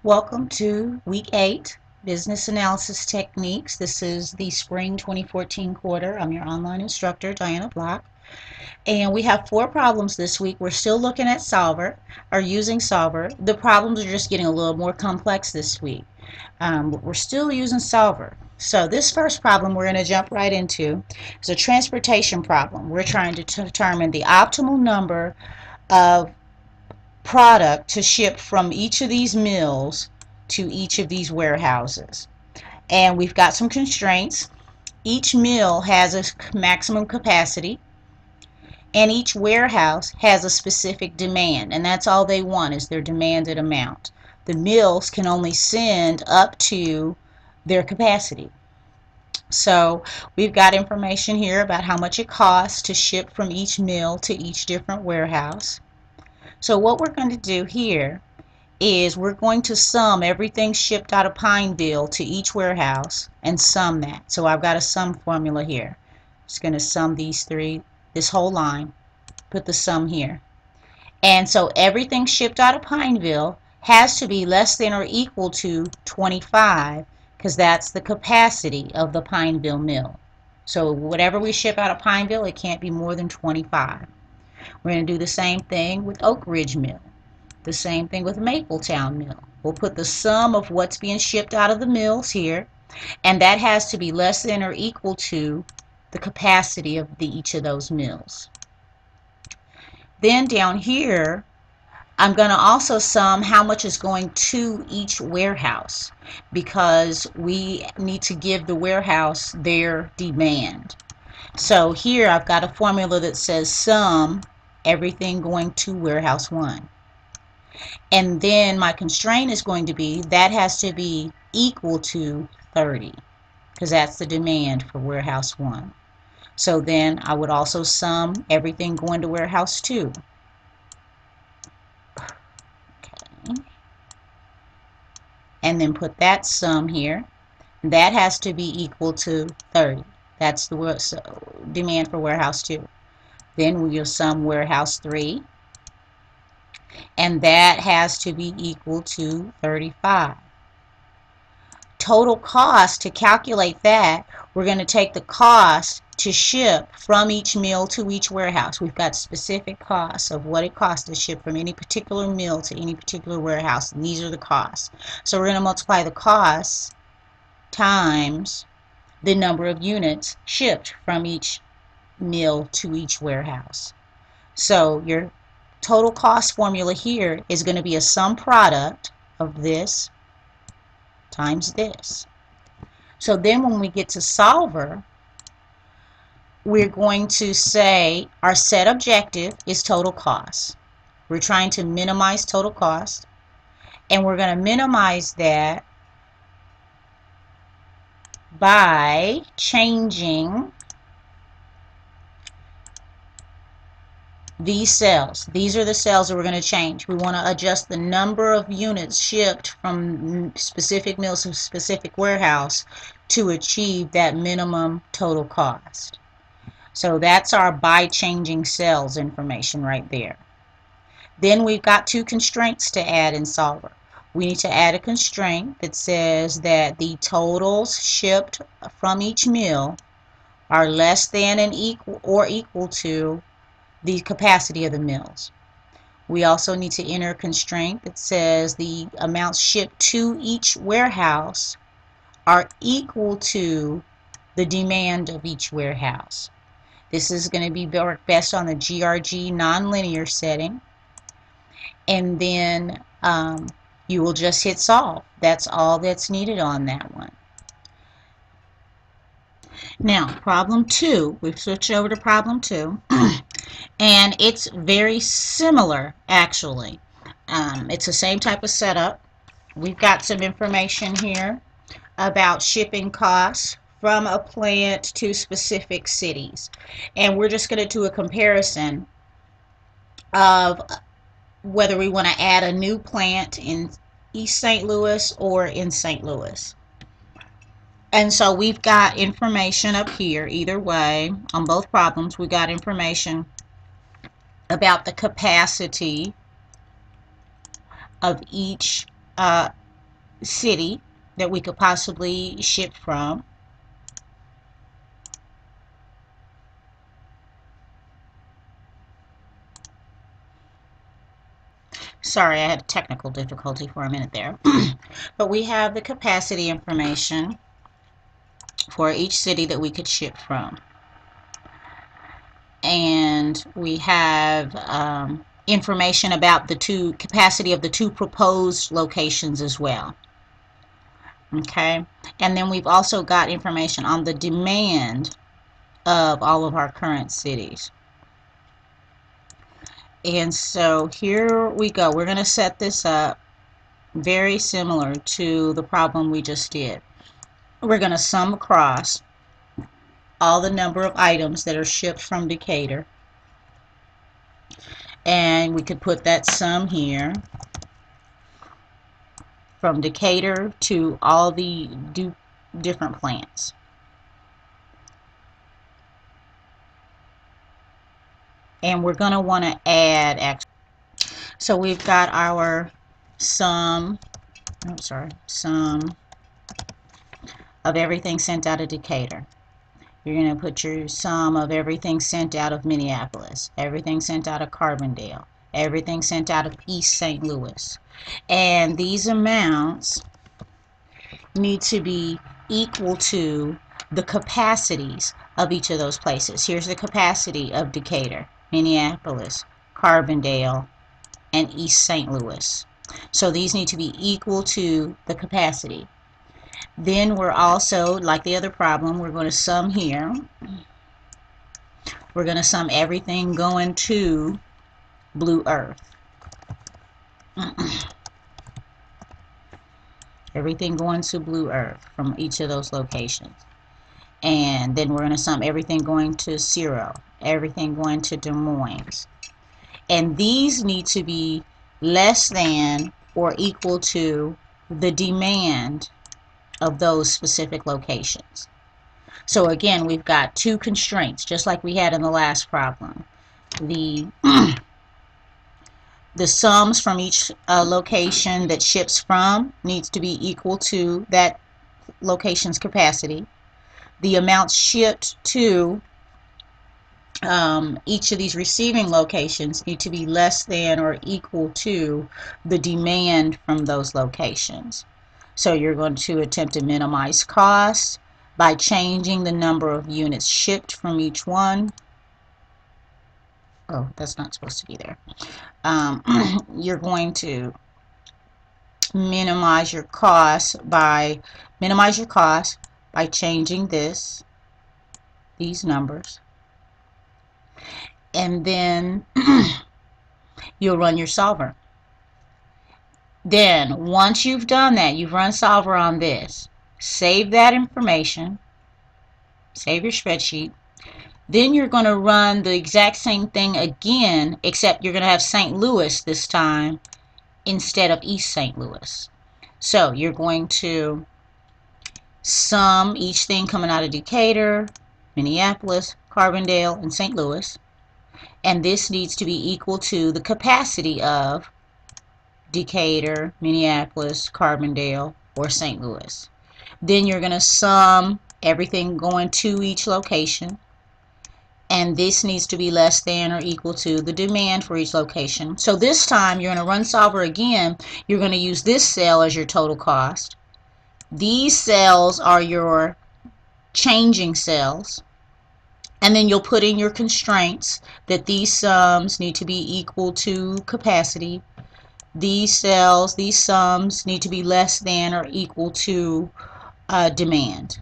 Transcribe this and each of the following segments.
Welcome to Week 8, Business Analysis Techniques. This is the Spring 2014 quarter. I'm your online instructor, Diana Block. And we have 4 problems this week. We're still looking at Solver, or using Solver. The problems are just getting a little more complex this week. But we're still using Solver. So this first problem we're going to jump right into is a transportation problem. We're trying to determine the optimal number of product to ship from each of these mills to each of these warehouses. And we've got some constraints. Each mill has a maximum capacity, and each warehouse has a specific demand, and that's all they want is their demanded amount. The mills can only send up to their capacity. So we've got information here about how much it costs to ship from each mill to each different warehouse. So what we're going to do here is we're going to sum everything shipped out of Pineville to each warehouse and sum that. So I've got a sum formula here. It's going to sum these three, this whole line, put the sum here. And so everything shipped out of Pineville has to be less than or equal to 25 because that's the capacity of the Pineville mill. So whatever we ship out of Pineville, it can't be more than 25. We're going to do the same thing with Oak Ridge Mill. The same thing with Mapletown Mill. We'll put the sum of what's being shipped out of the mills here, and that has to be less than or equal to the capacity of each of those mills. Then down here, I'm going to also sum how much is going to each warehouse because we need to give the warehouse their demand. So here I've got a formula that says sum everything going to warehouse 1. And then my constraint is going to be that has to be equal to 30 because that's the demand for warehouse 1. So then I would also sum everything going to warehouse 2. Okay. And then put that sum here. That has to be equal to 30. That's the demand for warehouse 2. Then we'll sum warehouse 3. And that has to be equal to 35. Total cost, to calculate that, we're going to take the cost to ship from each mill to each warehouse. We've got specific costs of what it costs to ship from any particular mill to any particular warehouse, and these are the costs. So we're going to multiply the costs times the number of units shipped from each mill to each warehouse. So your total cost formula here is going to be a sum product of this times this. So then when we get to Solver, we're going to say our set objective is total cost. We're trying to minimize total cost, and we're going to minimize that by changing these cells. These are the cells that we're going to change. We want to adjust the number of units shipped from specific mills to specific warehouse to achieve that minimum total cost. So that's our by changing cells information right there. Then we've got 2 constraints to add in Solver. We need to add a constraint that says that the totals shipped from each mill are less than and equal to the capacity of the mills. We also need to enter a constraint that says the amounts shipped to each warehouse are equal to the demand of each warehouse. This is going to be best on the GRG nonlinear setting, and then you will just hit solve. That's all that's needed on that one. Now, problem 2, we've switched over to problem 2. And it's very similar, actually. It's the same type of setup. We've got some information here about shipping costs from a plant to specific cities. And we're just going to do a comparison of whether we want to add a new plant in East St. Louis or in St. Louis. And so we've got information up here either way on both problems. We got information about the capacity of each city that we could possibly ship from. Sorry, I had a technical difficulty for a minute there. But we have the capacity information for each city that we could ship from. And we have information about the capacity of the two proposed locations as well. Okay, and then we've also got information on the demand of all of our current cities. And so here we go. We're going to set this up very similar to the problem we just did. We're going to sum across all the number of items that are shipped from Decatur, and we could put that sum here from Decatur to all the different plants. And we're going to want to add, so we've got our sum of everything sent out of Decatur. You're going to put your sum of everything sent out of Minneapolis, everything sent out of Carbondale, everything sent out of East St. Louis. And these amounts need to be equal to the capacities of each of those places. Here's the capacity of Decatur, Minneapolis, Carbondale, and East St. Louis. So these need to be equal to the capacity. Then we're also, like the other problem, we're going to sum here. We're going to sum everything going to Blue Earth. Everything going to Blue Earth from each of those locations. And then we're going to sum everything going to Zero, everything going to Des Moines. And these need to be less than or equal to the demand of those specific locations. So again, we've got two constraints, just like we had in the last problem. The sums from each location that ships from needs to be equal to that location's capacity. The amounts shipped to each of these receiving locations need to be less than or equal to the demand from those locations. So you're going to attempt to minimize costs by changing the number of units shipped from each one. Oh, that's not supposed to be there. You're going to minimize your costs by changing these numbers, and then you'll run your solver. Then once you've done that, you've run solver on this, save that information, save your spreadsheet. Then you're going to run the exact same thing again, except you're going to have St. Louis this time instead of East St. Louis. So you're going to sum each thing coming out of Decatur, Minneapolis, Carbondale, and St. Louis. And this needs to be equal to the capacity of Decatur, Minneapolis, Carbondale, or St. Louis. Then you're going to sum everything going to each location, and this needs to be less than or equal to the demand for each location. So this time you're going to run solver again. You're going to use this cell as your total cost. These cells are your changing cells, and then you'll put in your constraints that these sums need to be equal to capacity. These sums need to be less than or equal to demand.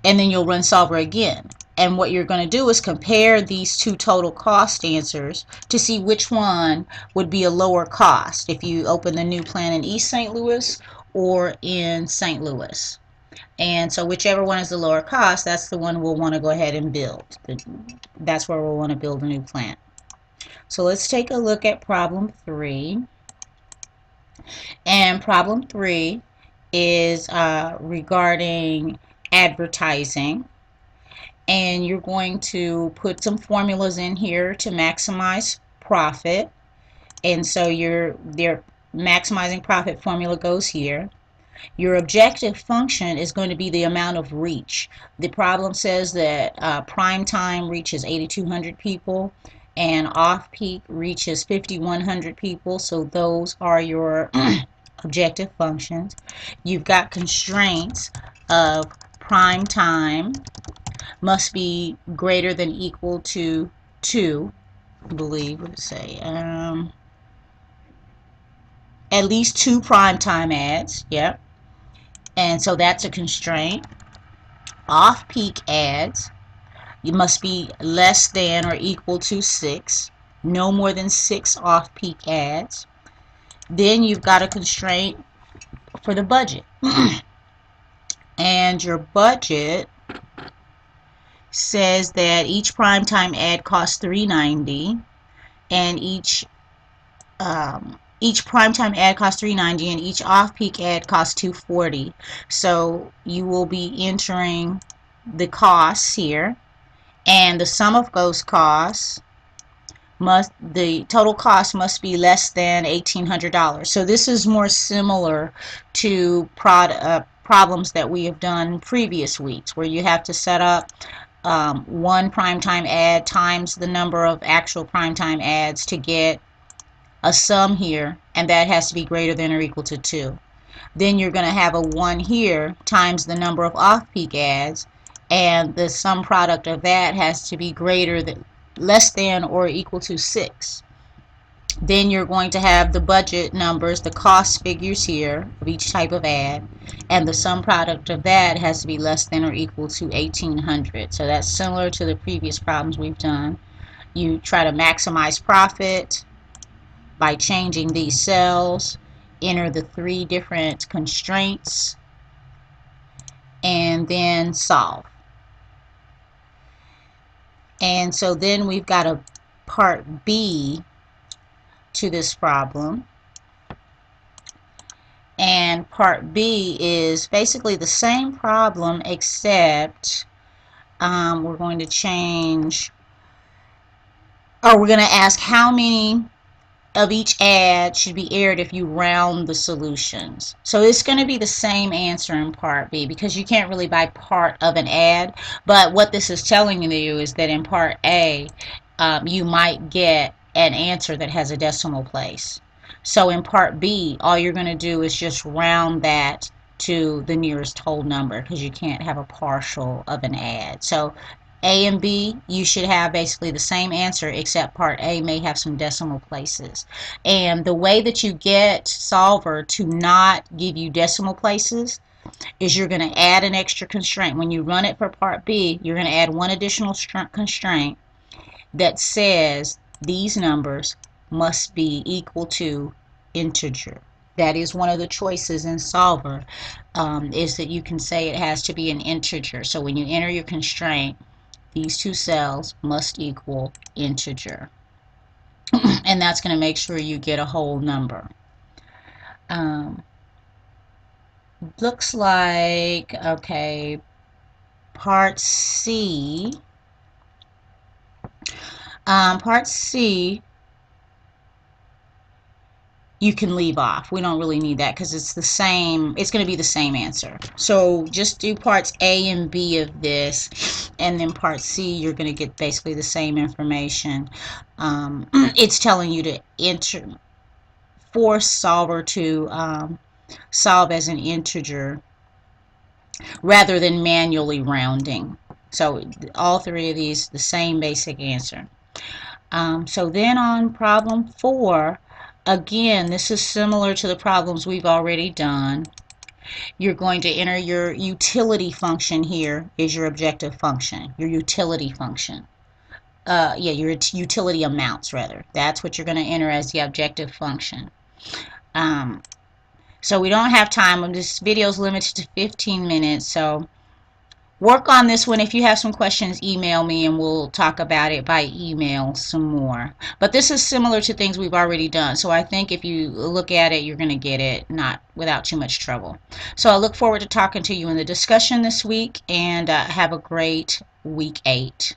And then you'll run solver again. And what you're going to do is compare these two total cost answers to see which one would be a lower cost if you open the new plan in East St. Louis or in St. Louis. And so whichever one is the lower cost, that's the one we'll want to go ahead and build. That's where we'll want to build a new plant. So let's take a look at problem 3. And problem 3 is regarding advertising. And you're going to put some formulas in here to maximize profit. And so maximizing profit formula goes here. Your objective function is going to be the amount of reach. The problem says that prime time reaches 8,200 people and off-peak reaches 5,100 people, so those are your objective functions. You've got constraints of prime time must be greater than equal to 2, I believe, let's say, at least 2 prime time ads, yep. And so that's a constraint. Off-peak ads, you must be less than or equal to 6, no more than 6 off-peak ads. Then you've got a constraint for the budget. And your budget says that each primetime ad costs $3.90 and each primetime ad costs $3.90 and each off-peak ad costs $2.40. So you will be entering the costs here, and the sum of those costs the total cost must be less than $1,800. So this is more similar to problems that we have done previous weeks, where you have to set up one primetime ad times the number of actual primetime ads to get a sum here, and that has to be greater than or equal to 2. Then you're going to have a 1 here times the number of off-peak ads, and the sum product of that has to be less than or equal to 6. Then you're going to have the budget numbers, the cost figures here of each type of ad, and the sum product of that has to be less than or equal to 1,800. So that's similar to the previous problems we've done. You try to maximize profit by changing these cells, enter the 3 different constraints, and then solve. And so then we've got a part B to this problem. And part B is basically the same problem, except we're going to change, or we're going to ask how many of each ad should be aired if you round the solutions. So it's going to be the same answer in part B, because you can't really buy part of an ad, but what this is telling you is that in part A you might get an answer that has a decimal place. So in part B, all you're going to do is just round that to the nearest whole number, because you can't have a partial of an ad. So A and B, you should have basically the same answer, except part A may have some decimal places. And the way that you get Solver to not give you decimal places is you're going to add an extra constraint. When you run it for part B, you're going to add one additional constraint that says these numbers must be equal to integer. That is one of the choices in Solver, is that you can say it has to be an integer. So when you enter your constraint, these 2 cells must equal integer. And that's going to make sure you get a whole number. Looks like, okay, part C. Part C, you can leave off. We don't really need that because it's the same. It's going to be the same answer. So just do parts A and B of this, and then part C, you're going to get basically the same information. It's telling you to force Solver to solve as an integer rather than manually rounding. So all 3 of these, the same basic answer. So then on problem 4, again, this is similar to the problems we've already done. You're going to enter your utility function here is your objective function, your utility function. Your utility amounts, rather. That's what you're going to enter as the objective function. So we don't have time. This video is limited to 15 minutes, so work on this one. If you have some questions, email me and we'll talk about it by email some more. But this is similar to things we've already done, so I think if you look at it, you're going to get it not without too much trouble. So I look forward to talking to you in the discussion this week, and have a great week 8.